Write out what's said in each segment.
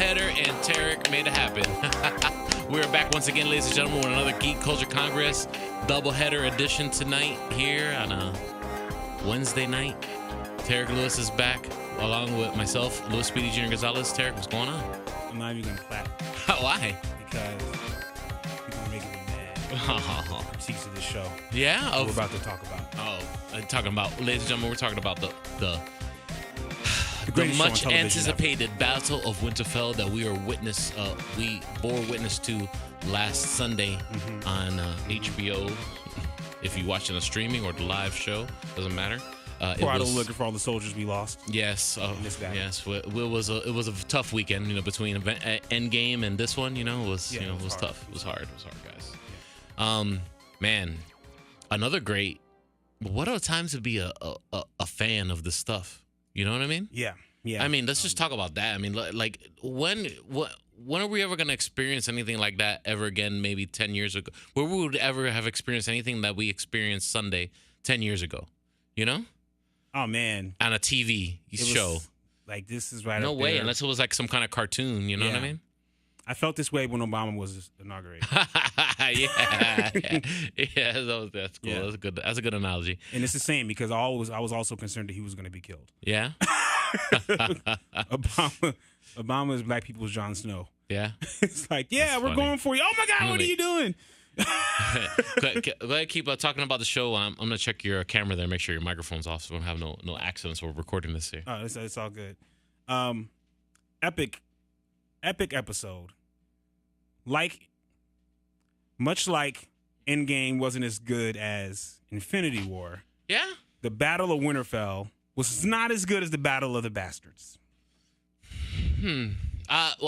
doubleheader, and Tarik made it happen. We're back once again, ladies and gentlemen, with another Geek Culture Congress doubleheader edition tonight here on a Wednesday night. Tarik Lewis is back, along with myself, Louis Speedy, Jr. Gonzalez. Tarik, what's going on? I'm not even going to clap. Why? Because people are making me mad. Critiques of this show. Yeah? We're about to talk about. Talking about, ladies and gentlemen, we're talking about the greatest show on much television anticipated Battle of Winterfell that we bore witness to last Sunday on HBO. If you watch it on streaming or the live show, doesn't matter. Pour out looking for all the soldiers we lost. Yes, yes. It was a tough weekend, between Endgame and this one. It was tough. It was hard. It was hard, guys. Man, another great. What a time to be a fan of this stuff. You know what I mean? Yeah. I mean, let's just talk about that. I mean, like when are we ever gonna experience anything like that ever again? Maybe 10 years ago, where we would ever have experienced anything that we experienced Sunday 10 years ago? Oh man, on a TV show. Like this is right. No up way, there. unless it was like some kind of cartoon. You know what I mean? I felt this way when Obama was inaugurated. yeah, that's cool. Yeah. That's a good analogy. And it's the same because I was also concerned that he was going to be killed. Yeah. Obama is black people's Jon Snow. Yeah. It's like, yeah, we're going for you. Oh my God, what are you doing? Go ahead, keep talking about the show. I'm gonna check your camera there, make sure your microphone's off, so we don't have no accidents while we're recording this here. Oh, it's all good. Epic episode. Much like Endgame wasn't as good as Infinity War. Yeah. The Battle of Winterfell was not as good as the Battle of the Bastards. Well,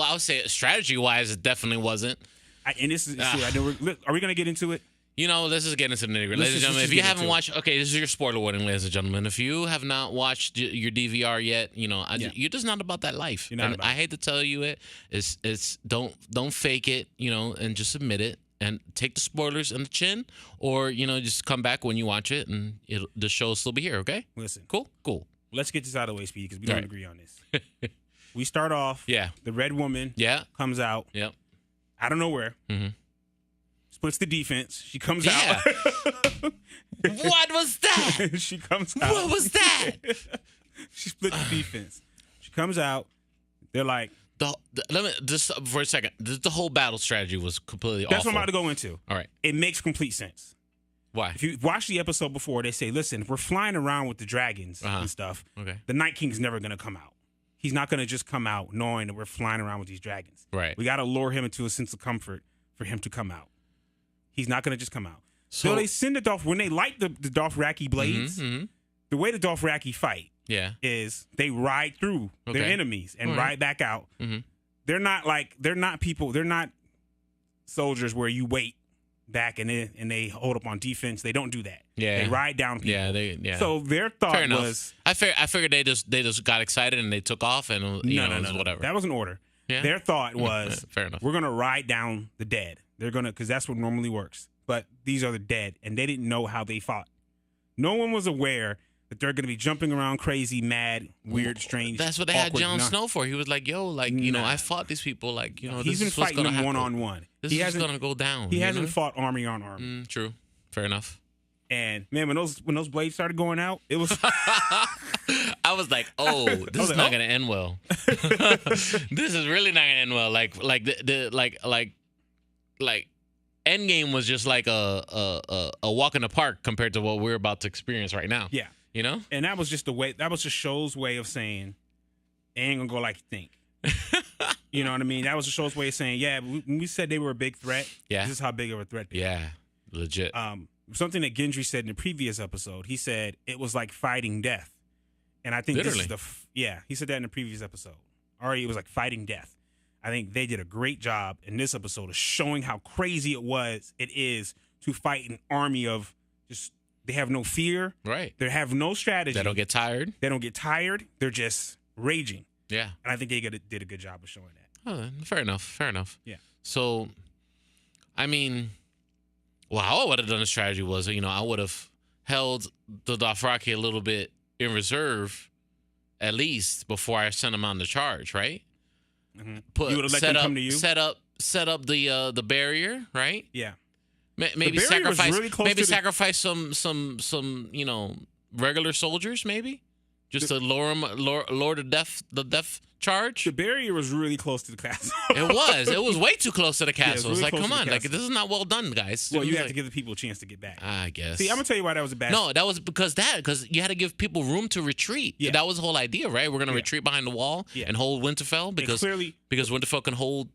I would say strategy-wise, it definitely wasn't. Are we going to get into it? Let's just get into the nitty-gritty. Ladies and gentlemen, if you haven't watched, this is your spoiler warning, ladies and gentlemen. If you have not watched your DVR yet, you're just not about that life. I hate to tell you it's don't fake it, and just admit it and take the spoilers in the chin, or just come back when you watch it, and the show will still be here. Okay? Listen, cool. Let's get this out of the way, Speedy, because we don't agree on this. We start off. Yeah. The red woman. Yeah. Comes out. Yep. Out of nowhere. Mm-hmm. Splits the defense. She comes out. What was that? She comes out. What was that? She split the defense. She comes out. They're like. Let me just for a second. The whole battle strategy was completely awful. That's what I'm about to go into. All right. It makes complete sense. Why? If you watch the episode before, they say, listen, if we're flying around with the dragons and stuff, the Night King's never going to come out. He's not going to just come out knowing that we're flying around with these dragons. Right. We got to lure him into a sense of comfort for him to come out. He's not going to just come out. So they send the when they light the Dothraki blades, the way the Dothraki fight is they ride through their enemies and ride back out. Mm-hmm. They're not soldiers where you wait back and they hold up on defense. They don't do that. Yeah. They ride down people. Yeah. So their thought was I figured they just got excited and they took off and no, whatever. That was an order. Yeah. Their thought was fair enough. We're gonna ride down the dead. They're gonna because that's what normally works. But these are the dead, and they didn't know how they fought. No one was aware that they're gonna be jumping around crazy, mad, weird, strange. That's what they had Jon Snow for. He was like, yo, I fought these people, he's been fighting them one-on-one. This is gonna go down. He hasn't fought army on army. True. Fair enough. And man, when those blades started going out, it was I was like, oh, this is not gonna end well. This is really not gonna end well. Like Endgame was just like a walk in the park compared to what we're about to experience right now. Yeah. And that was just show's way of saying it ain't gonna go like you think. You know what I mean? That was the show's way of saying, when we said they were a big threat, this is how big of a threat they are. Legit. Something that Gendry said in the previous episode, he said it was like fighting death. And I think literally. This is he said that in the previous episode. It was like fighting death. I think they did a great job in this episode of showing how crazy it is to fight an army of just, they have no fear. Right. They have no strategy. They don't get tired. They're just raging. Yeah. And I think they did a good job of showing that. Oh, fair enough. Yeah. So, I mean, how I would have done the strategy was, I would have held the Dothraki a little bit in reserve, at least before I sent them on the charge, right? set up the barrier, right? Yeah. Maybe sacrifice some regular soldiers, maybe just to lower the death charge. The barrier was really close to the castle. It was way too close to the castle. Yeah, it's like, come on, like this is not well done, guys. Well, you have to give the people a chance to get back. I guess. See, I'm gonna tell you why that was a bad. No, that was because you had to give people room to retreat. Yeah. That was the whole idea, right? We're gonna retreat behind the wall and hold Winterfell because Winterfell can hold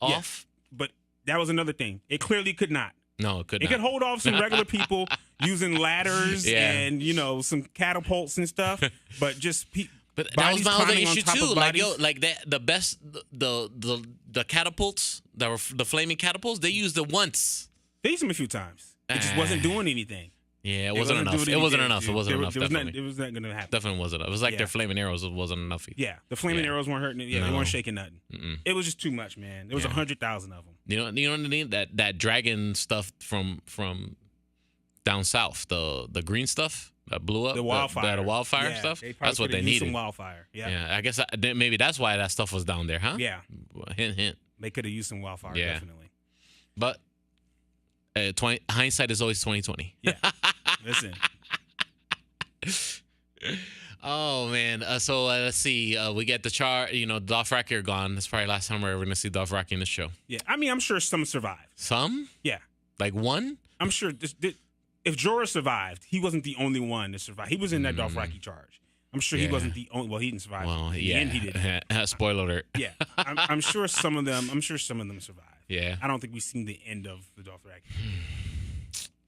off. But that was another thing. It clearly could not. No, it could not. It could hold off some regular people using ladders and some catapults and stuff, but just But that was my other issue too. The catapults that were the flaming catapults, they used it once. They used them a few times. It just wasn't doing anything. Yeah, it wasn't enough. It wasn't enough. It wasn't enough. It was not going to happen. Definitely wasn't enough. It was like their flaming arrows wasn't enough. Yeah, the flaming arrows weren't hurting. Yeah, they weren't shaking nothing. It was just too much, man. There was 100,000 of them. You know what I mean? That dragon stuff from down south, the green stuff that blew up, the wildfire, the wildfire stuff. That's what they needed. Some wildfire. Yeah. I guess maybe that's why that stuff was down there, huh? Yeah. Hint. They could have used some wildfire. Yeah. Definitely. But hindsight is always 20/20. Yeah. Listen. Oh man. So let's see. We get the Dothraki are gone. That's probably the last time we're ever gonna see Dothraki in this show. Yeah. I mean, I'm sure some survived. Some? Yeah. Like one? I'm sure. If Jorah survived, he wasn't the only one to survive. He was in that Dothraki charge. I'm sure he wasn't the only. Well, he didn't survive. Well, he didn't. Spoiler alert. Yeah. I'm sure some of them. I'm sure some of them survived. Yeah. I don't think we've seen the end of the Dothraki.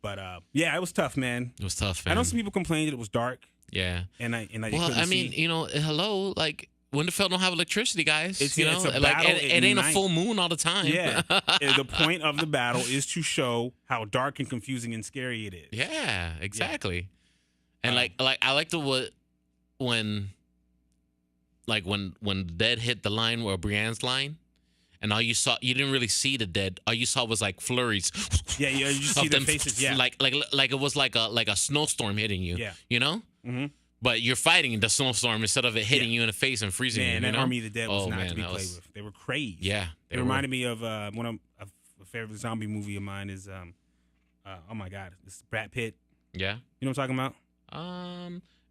But yeah, it was tough, man. It was tough, man. I know some people complained that it was dark. Yeah. And I well, I mean, see. Hello, like Winterfell don't have electricity, guys. It's a battle it ain't a full moon all the time. Yeah. The point of the battle is to show how dark and confusing and scary it is. Yeah, exactly. Yeah. And I like when the dead hit the line or Brienne's line. And you didn't really see the dead. All you saw was like flurries. Yeah, you see their faces. Yeah, like it was like a snowstorm hitting you. Yeah, Mm-hmm. But you're fighting the snowstorm instead of it hitting you in the face and freezing you. Man, that Army of the Dead was not to be played with. They were crazy. Yeah, it reminded me of one of a favorite zombie movie of mine is oh my god, it's Brad Pitt. Yeah, you know what I'm talking about?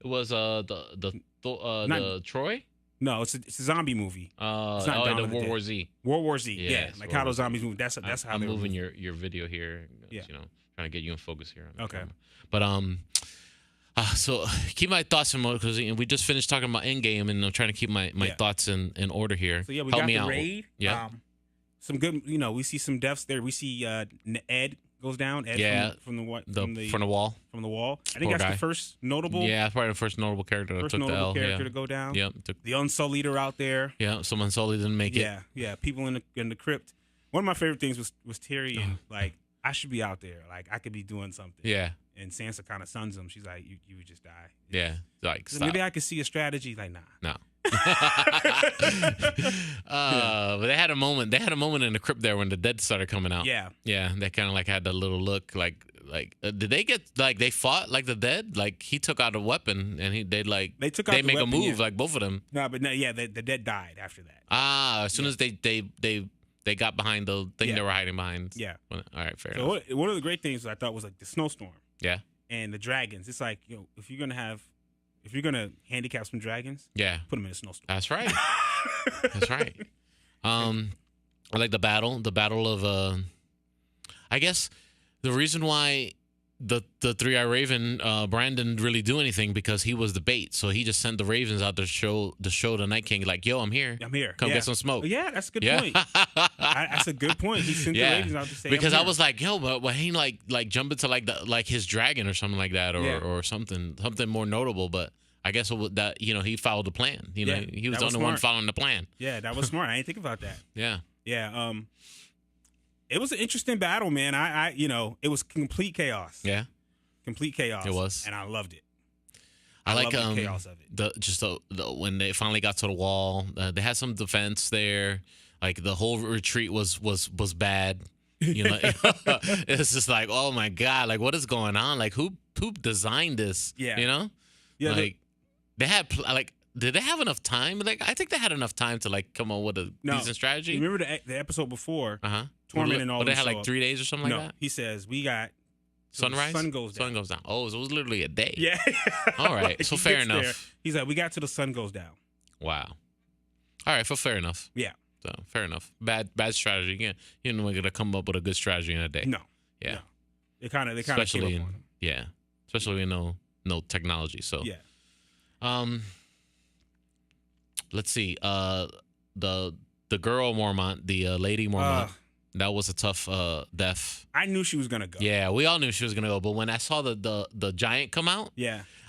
It was the Troy. No, it's a zombie movie. It's not the World War Z. World War Z. Yeah, like how those zombies move. That's how I'm moving your video here. Yeah, trying to get you in focus here. Okay, but so keep my thoughts in order because we just finished talking about Endgame and I'm trying to keep my thoughts in order here. So yeah, we Help got me the out. raid. Yeah, some good. We see some deaths there. We see Ed goes down. Ed from the wall. From the wall. I think that's the first notable. Yeah, that's probably the first notable character that took the L. To go down. Yep. The Unsullied are out there. Yeah, some Unsullied didn't make it. Yeah. People in the crypt. One of my favorite things was Tyrion. Like I should be out there. Like I could be doing something. Yeah. And Sansa kind of suns him. She's like, "You would just die." Yeah. Like so maybe I could see a strategy. Like nah. No. But they had a moment. They had a moment in the crypt there when the dead started coming out. Yeah. Yeah. They kind of like had that little look. Like, did they get like they fought like the dead? Like he took out a weapon and they make a move like both of them. No, but no, yeah, the dead died after that. As soon as they got behind the thing they were hiding behind. Yeah. All right, fair enough. So one of the great things I thought was like the snowstorm. Yeah. And the dragons. It's like if you're gonna handicap some dragons, put them in a snowstorm. That's right. That's right. I like the battle of I guess the reason why the three-eyed raven Brandon didn't really do anything because he was the bait, so he just sent the ravens out to show the Night King like, yo, I'm here, come get some smoke. Yeah, that's a good point. That's a good point. He sent the ravens out to say because I was like, yo, but he like jump into like his dragon or something like that or something more notable, but I guess that he followed the plan. He was the only one following the plan. Yeah, that was smart. I didn't think about that. Yeah. It was an interesting battle, man. It was complete chaos. Yeah, complete chaos. It was, and I loved it. I like the chaos of it. When they finally got to the wall, they had some defense there. Like the whole retreat was bad. It's just like, oh my god, like what is going on? Like who designed this? Yeah, Yeah. Like they had did they have enough time? Like, I think they had enough time to like come up with a decent strategy. Remember the episode before? Torment and all. They had like 3 days or something like that. He says we got sunrise. Sun goes down. Sun goes down. Oh, so it was literally a day. Yeah. All right. Like, so fair enough. There. He's like, we got till the sun goes down. Wow. All right. Fair enough. Yeah. So fair enough. Bad strategy. Again, you're not gonna come up with a good strategy in a day. No. Yeah. No. They kind of especially especially with no technology. So let's see. The girl Mormont, the lady Mormont. That was a tough death. I knew she was gonna go. Yeah, we all knew she was gonna go. But when I saw the giant come out,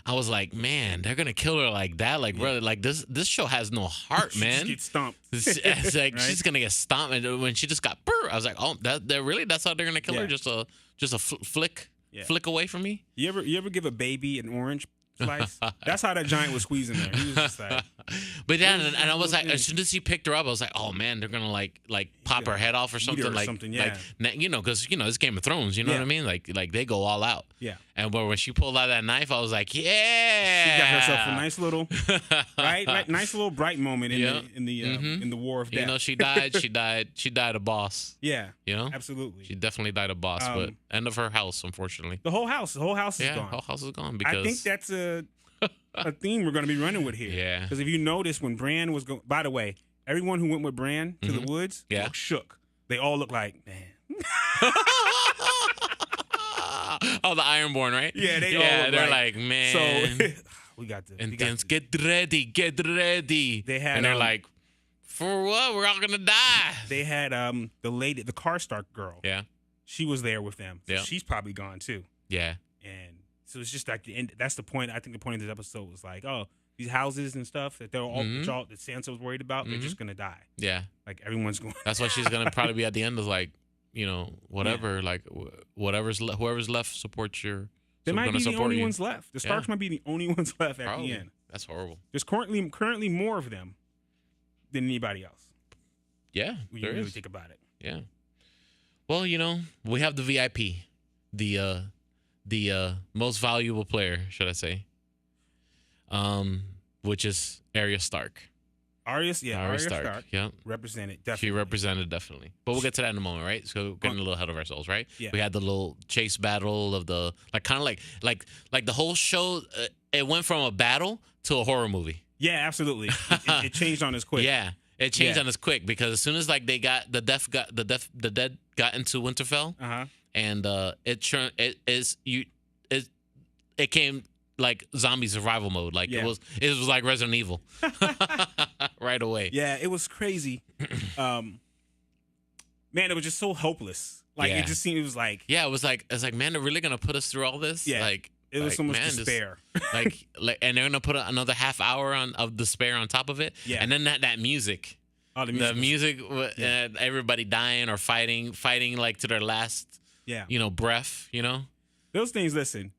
I was like, man, they're gonna kill her like that. Like, brother, like this show has no heart, man. She gets stomped. It's like right? She's gonna get stomped. And when she just got, I was like, oh, that's how they're gonna kill her? Just a flick away from me. You ever give a baby an orange slice? That's how that giant was squeezing there. He was just like, but then, and I was like, as soon as he picked her up, I was like, oh man, they're gonna like pop her head off or something, because it's Game of Thrones, you know what I mean? Like they go all out. Yeah. And when she pulled out that knife, I was like, yeah. She got herself a nice little, nice little bright moment in the war of death. You know, she died a boss. Yeah. You know, absolutely. She definitely died a boss, but end of her house, unfortunately. The whole house is gone. The whole house is gone because I think that's a theme we're going to be running with here. Yeah. Because if you notice, when Bran was going, by the way, everyone who went with Bran to the woods looked shook. They all look like, man. Oh, the Ironborn, right? Yeah, they're like, man. So we got this. Intense. Get ready. They had, and they're like, for what? We're all gonna die. They had the lady, the Karstark girl. Yeah. She was there with them. So yeah. She's probably gone too. Yeah. And so it's just like the end. That's the point. I think the point of this episode was like, oh, these houses and stuff that they're all that Sansa was worried about, they're just gonna die. Yeah. Like everyone's going. That's why she's gonna probably be at the end of like, whatever, like whoever's left supports your. They might be the only ones left. The Starks might be the only ones left at probably. the end. That's horrible. There's currently more of them than anybody else. Yeah, when you really think about it. Yeah. Well, we have the VIP, the most valuable player, should I say? Which is Arya Stark. Arya Stark. Yeah, represented definitely. She represented definitely, but we'll get to that in a moment, right? So getting a little ahead of ourselves, right? Yeah. We had the little chase battle of the like the whole show. It went from a battle to a horror movie. Yeah, absolutely. It changed on us quick. Yeah, it changed on us quick because as soon as like they got the dead got into Winterfell, and it came like zombie survival mode. Like it was like Resident Evil right away. Yeah, it was crazy. Man, it was just so hopeless. Like it just seemed it was like man, they're really gonna put us through all this. Yeah, like it was so much despair. like and they're gonna put another half hour of despair on top of it. Yeah, and then that music. Oh, the music everybody dying or fighting like to their last breath. Those things. Listen.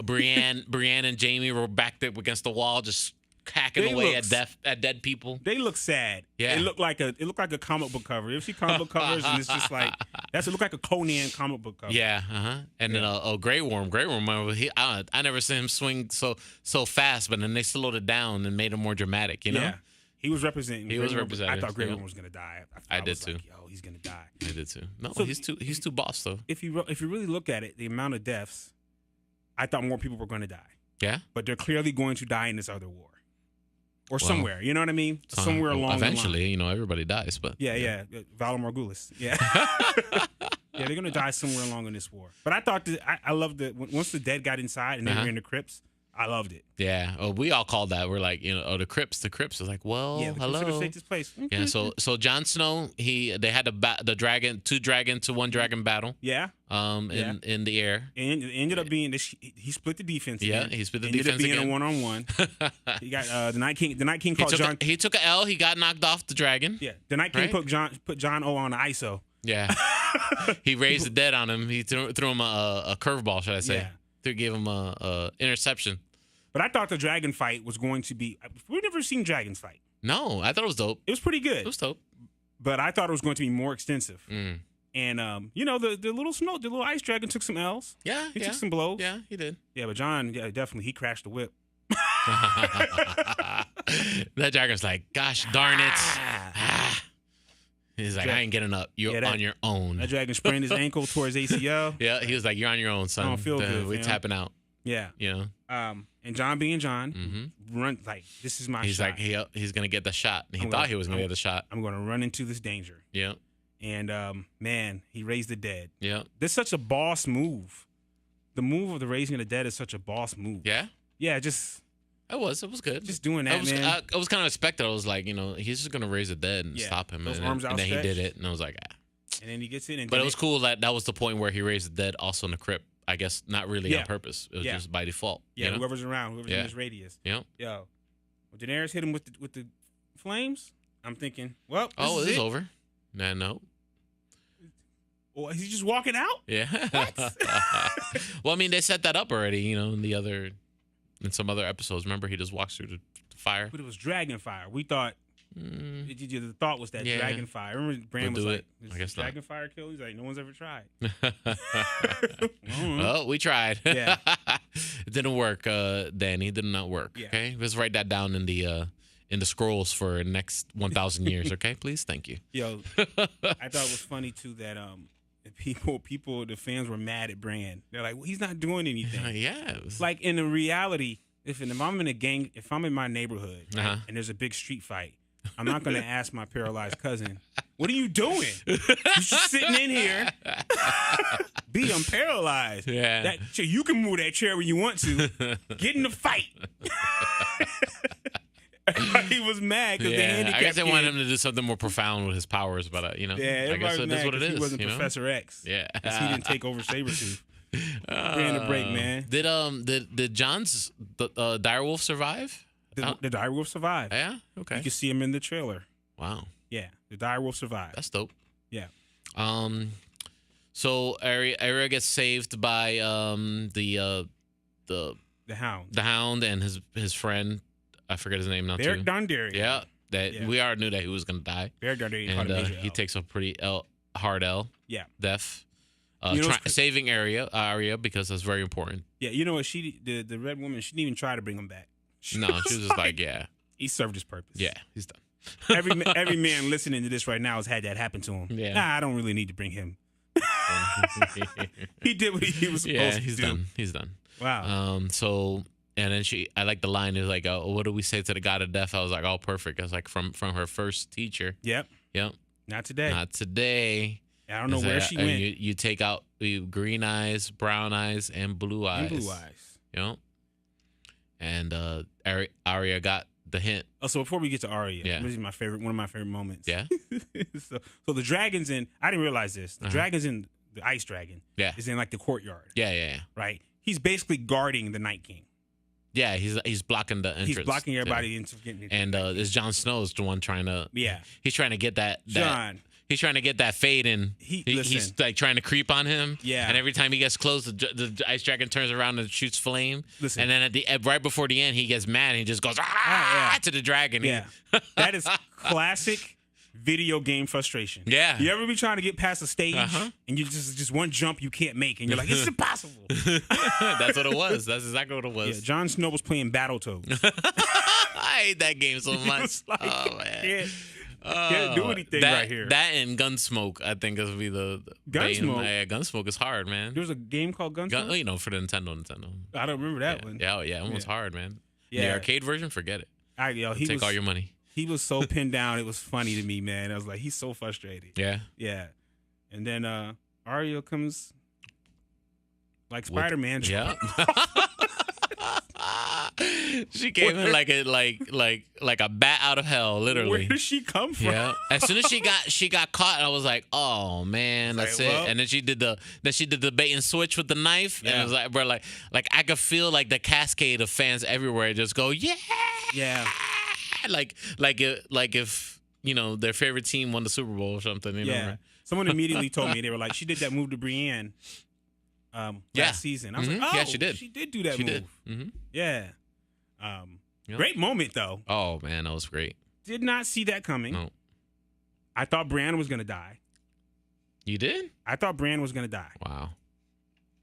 Brienne and Jamie were backed up against the wall, just hacking away at dead people. They look sad. Yeah, it looked like a comic book cover. You see comic book covers, and it's just like it looked like a Conan comic book cover. Yeah, and then a Grey Worm. I never seen him swing so fast, but then they slowed it down and made it more dramatic. Yeah, he was representing. I thought Grey Worm was gonna die. I did too. Like, yo, he's gonna die. I did too. No, so he's too boss though. If you really look at it, the amount of deaths. I thought more people were going to die. Yeah? But they're clearly going to die in this other war. Or somewhere. You know what I mean? Somewhere along eventually, the line. everybody dies. But Yeah. Valar Morghulis. Yeah. Yeah, they're going to die somewhere along in this war. But I thought I loved that once the dead got inside and they were in the crypts, I loved it. Yeah. Oh, we all called that. We're like, the crypts. The crypts was like, well, hello. Crypts take this place. Yeah. So Jon Snow, they had the dragon, 2 dragon to 1 dragon battle. Yeah. In the air. And it ended up being he split the defense. Yeah. He split the defense. Ended up being a 1-on-1. He got the Night King. The Night King called John. He took an L. He got knocked off the dragon. Yeah. The Night King put John O on the ISO. Yeah. He raised the dead on him. He threw him a curveball, should I say? Yeah. To give him a interception. But I thought the dragon fight was going to be. We've never seen dragons fight. No, I thought it was dope. It was pretty good. It was dope. But I thought it was going to be more extensive. And the little ice dragon took some L's. Yeah, he took some blows. Yeah, he did. Yeah, but John, definitely he crashed the whip. That dragon's like, gosh darn it. He's like, I ain't getting up. You're on your own. That dragon sprained his ankle towards ACL. Yeah, he was like, you're on your own, son. I don't feel good. We're tapping out. Yeah. You know? And John being John, run like, this is my shot. He's like, he's going to get the shot. He thought he was going to get the shot. I'm going to run into this danger. Yeah. And, man, he raised the dead. Yeah. This is such a boss move. The move of the raising of the dead is such a boss move. Yeah? Yeah, just... It was good. Just doing that, man. I was kind of expected. I was like, he's just going to raise the dead and stop him. And then he did it, and I was like, And then he gets in. But it was cool that was the point where he raised the dead also in the crypt. I guess not really on purpose. It was just by default. Yeah, whoever's around, whoever's in this radius. Yeah. Yo. Well, Daenerys hit him with the flames. I'm thinking, well, this is over. Nah, no. Well, is he just walking out? Yeah. Well, I mean, they set that up already, in some other episodes. Remember, he just walks through the fire. But it was dragon fire. We thought, the thought was that dragon fire. Remember, Bran was like, I guess dragon fire kill? He's like, no one's ever tried. Well, we tried. Yeah. It didn't work, Danny. It did not work. Yeah. Okay, let's write that down in the scrolls for the next 1,000 years. Okay, please, thank you. Yo, I thought it was funny too that the fans were mad at Bran. They're like, well, he's not doing anything. Yeah. Like in the reality, if I'm in a gang, if I'm in my neighborhood and there's a big street fight, I'm not going to ask my paralyzed cousin, what are you doing? You're just sitting in here. B, I'm paralyzed. Yeah. You can move that chair when you want to. Get in the fight. He was mad because the handicapped I guess they wanted him to do something more profound with his powers, but Yeah, I guess that's what it is. He wasn't Professor X. Yeah, because he didn't take over Sabretooth. During the break, man. Did John's direwolf survive? The direwolf survived. Yeah, okay. You can see him in the trailer. Wow. Yeah, the direwolf survived. That's dope. Yeah. So Arya gets saved by the Hound. The Hound and his friend. I forget his name now. Beric Dondarrion. Yeah, we already knew that he was gonna die. Beric Dondarrion. And he takes a pretty hard L. Yeah. Death. Saving Arya because that's very important. Yeah, you know what? The red woman, she didn't even try to bring him back. She was just like, yeah. He served his purpose. Yeah, he's done. Every man listening to this right now has had that happen to him. Yeah. Nah, I don't really need to bring him. He did what he was supposed to do. He's done. Wow. And then I like the line is like, what do we say to the god of death? I was like, oh, perfect. I was like, from her first teacher. Yep. Not today. I don't know where she went. You take out green eyes, brown eyes, and blue eyes. And Arya got the hint. Oh, so before we get to Arya, this is one of my favorite moments. Yeah. so the dragons I didn't realize this. The dragons in the ice dragon. Yeah. Is in like the courtyard. Yeah. Right. He's basically guarding the Night King. Yeah, he's blocking the entrance. He's blocking everybody into getting it. And this Jon Snow's the one trying to. Yeah. He's trying to get that. He's trying to get that fade in. He's like trying to creep on him. Yeah. And every time he gets close, the ice dragon turns around and shoots flame. Listen. And then right before the end, he gets mad and he just goes to the dragon. Yeah. That is classic video game frustration. Yeah. You ever be trying to get past a stage and you just one jump you can't make and you're like, it's impossible. That's what it was. That's exactly what it was. Yeah, Jon Snow was playing Battletoads. I hate that game so much. Like, oh man. Can't do anything right here. That and Gunsmoke, I think, is be the Gunsmoke. Yeah, Gunsmoke is hard, man. There was a game called Gunsmoke. For the Nintendo. I don't remember that one. Yeah, it was hard, man. Yeah, the arcade version, forget it. He take all your money. He was so pinned down. It was funny to me, man. I was like, he's so frustrated. Yeah. And then Arya comes like Spider-Man. Yeah. She came in like a bat out of hell, literally. Where did she come from? Yeah. As soon as she got caught, I was like, oh man, that's it. And then she did the bait and switch with the knife, and it was like, bro, like I could feel like the cascade of fans everywhere just go, yeah, like if their favorite team won the Super Bowl or something. You know, right? Someone immediately told me, they were like, she did that move to Brienne. Last season. I was like, oh, yeah, she did. She did do that move. Did. Mm-hmm. Yeah. Great moment, though. Oh, man, that was great. Did not see that coming. No. I thought Bran was going to die. You did? I thought Bran was going to die. Wow.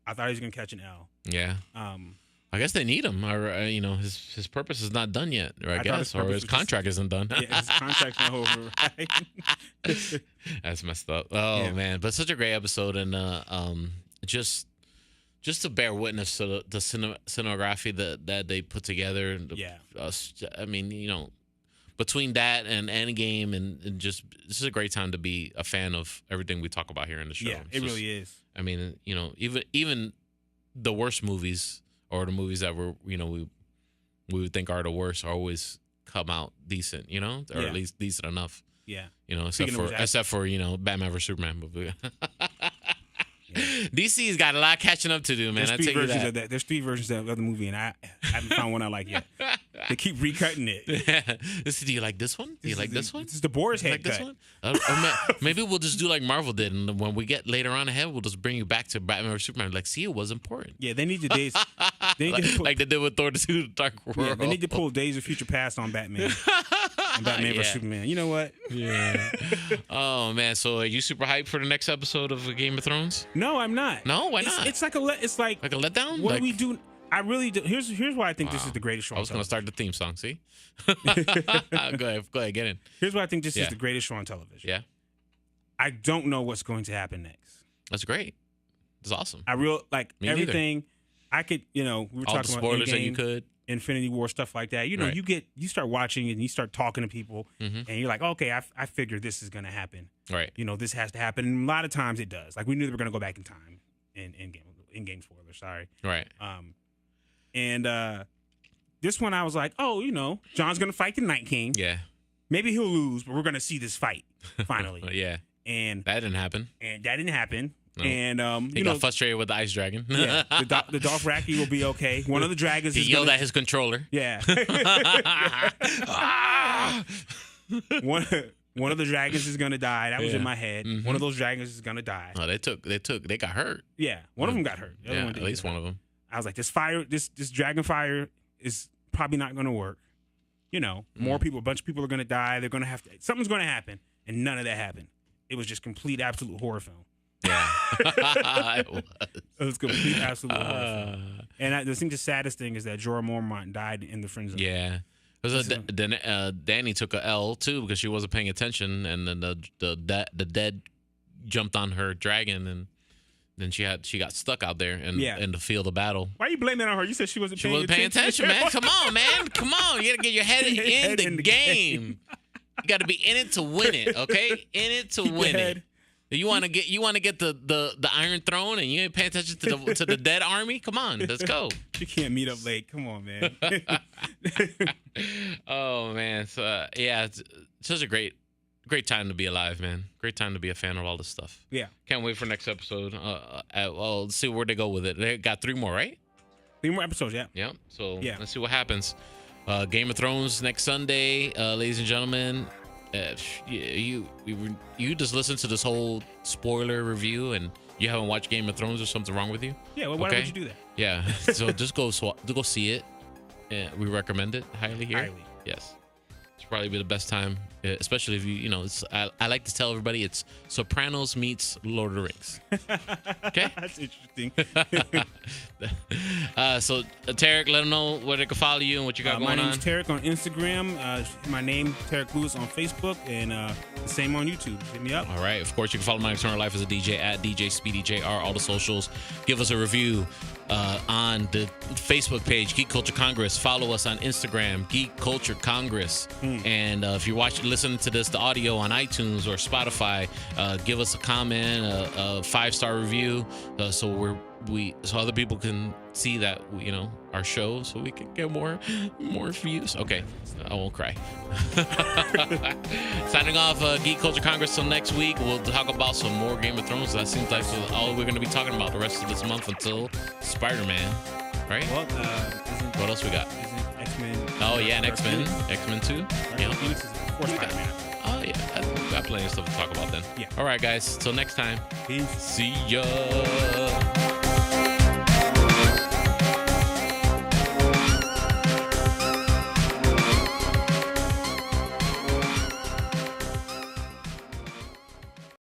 I thought he was going to catch an L. Yeah. I guess they need him, or his purpose is not done yet, or I guess, or his contract isn't done. Yeah, his contract's not over. Right? That's messed up. Oh man, but such a great episode, and just to bear witness to the cinematography that they put together. I mean, between that and Endgame, and just this is a great time to be a fan of everything we talk about here in the show. Yeah, it really is. I mean, even the worst movies, or the movies that we would think are the worst, always come out decent, or at least decent enough. Yeah. Except for Batman vs Superman. DC's got a lot catching up to do, man. There's 3 versions of that. There's 3 versions of the movie, and I haven't found one I like yet. They keep recutting it. Do you like this one? Do you like this one? This is the Boar's head cut. This one? Maybe we'll just do like Marvel did, and when we get later on ahead, we'll just bring you back to Batman vs Superman. Like, see, it was important. Yeah, they need the days. Like they did with Thor: The Dark World. Yeah, they need to pull Days of Future Past on Batman. On Batman vs Superman. You know what? Yeah. Oh man, so are you super hyped for the next episode of Game of Thrones? No, I'm not. No, why not? It's like a letdown. What do we do? I really do. Here's why I think this is the greatest show. I was going to start the theme song. See, go ahead, get in. Here's why I think this is the greatest show on television. Yeah, I don't know what's going to happen next. That's great. That's awesome. I Me everything. Neither. I could, we were all talking the spoilers about that you could. Infinity War, stuff like that. Right. You start watching and you start talking to people, and you're like, okay, I figure this is going to happen. Right. This has to happen. And a lot of times it does. Like, we knew they were going to go back in time in game spoilers. Sorry. Right. And this one I was like, Jon's going to fight the Night King. Yeah. Maybe he'll lose, but we're going to see this fight finally. Yeah. And that didn't happen. No. And he got frustrated with the ice dragon. Yeah, the Dothraki will be okay. One of the dragons. He yelled at his controller. Yeah. One of the dragons is gonna die. That was in my head. Mm-hmm. One of those dragons is gonna die. Oh, they got hurt. Yeah, one of them got hurt. At least one of them. I was like, this dragon fire is probably not gonna work. More people, a bunch of people are gonna die. They're gonna have to. Something's gonna happen, and none of that happened. It was just complete, absolute horror film. Yeah, it was complete, absolute horror film. And the saddest thing is that Jorah Mormont died in the friend zone. Yeah. Then Dany took a L too because she wasn't paying attention, and then the dead jumped on her dragon, and then she got stuck out there in the field of battle. Why are you blaming on her? You said she wasn't paying attention, man. Come on, man. Come on. You gotta get your head in the game. You gotta be in it to win it, okay? In it to win it. You want to get the Iron Throne, and you ain't paying attention to the dead army? Come on, let's go. You can't meet up late. Come on, man. Oh man, so it's such a great time to be alive, man. Great time to be a fan of all this stuff. Yeah, can't wait for next episode. Let's see where they go with it. They got 3 more, right? 3 more episodes, yeah. Yeah. So let's see what happens. Game of Thrones next Sunday, ladies and gentlemen. You just listened to this whole spoiler review and you haven't watched Game of Thrones, or something wrong with you? Yeah, well, why would you do that? Yeah, so just go see it. We recommend it highly here. Highly. Yes, it's probably be the best time, especially if it's. I like to tell everybody it's Sopranos meets Lord of the Rings. Okay, that's interesting. So Tarik, let them know where they can follow you and what you got going on. My name's Tarik on Instagram. My name Tarik Lewis on Facebook, and the same on YouTube. Hit me up. All right. Of course, you can follow my eternal life as a DJ at DJ Speedy JR. All the socials. Give us a review on the Facebook page, Geek Culture Congress. Follow us on Instagram, Geek Culture Congress. And if you're listening to the audio on iTunes or Spotify, give us a comment, a 5-star review, so other people can see that our show, so we can get more views. Okay, I won't cry. Signing off, Geek Culture Congress. Till next week, we'll talk about some more Game of Thrones. That seems like all we're going to be talking about the rest of this month until Spider-Man, right? Well, what else we got? X-Men. Oh yeah, and X-Men 2. Yeah. Phoenix is before Spider-Man. Oh yeah, we got plenty of stuff to talk about then. Yeah. All right, guys. Till next time. Peace. See ya.